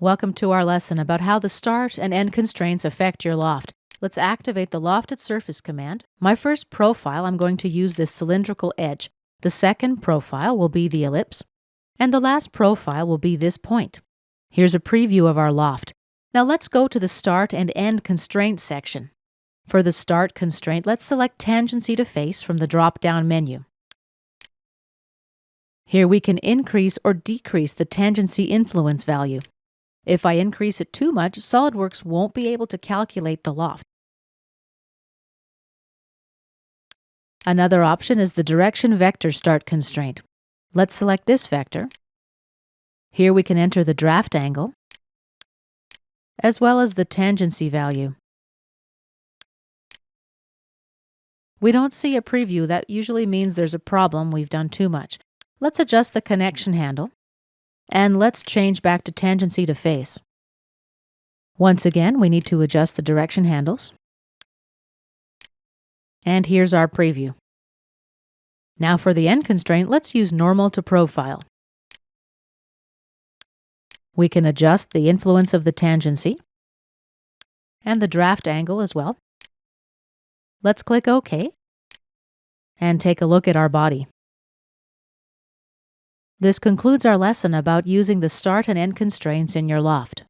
Welcome to our lesson about how the start and end constraints affect your loft. Let's activate the Lofted Surface command. My first profile, I'm going to use this cylindrical edge. The second profile will be the ellipse. And the last profile will be this point. Here's a preview of our loft. Now let's go to the Start and End Constraints section. For the Start constraint, let's select Tangency to Face from the drop-down menu. Here we can increase or decrease the tangency influence value. If I increase it too much, Solidworks won't be able to calculate the loft. Another option is the Direction Vector Start constraint. Let's select this vector. Here we can enter the draft angle, as well as the tangency value. We don't see a preview. That usually means there's a problem, we've done too much. Let's adjust the connection handle. And let's change back to tangency to face. Once again, we need to adjust the direction handles. And here's our preview. Now for the end constraint, let's use normal to profile. We can adjust the influence of the tangency and the draft angle as well. Let's click OK and take a look at our body. This concludes our lesson about using the start and end constraints in your loft.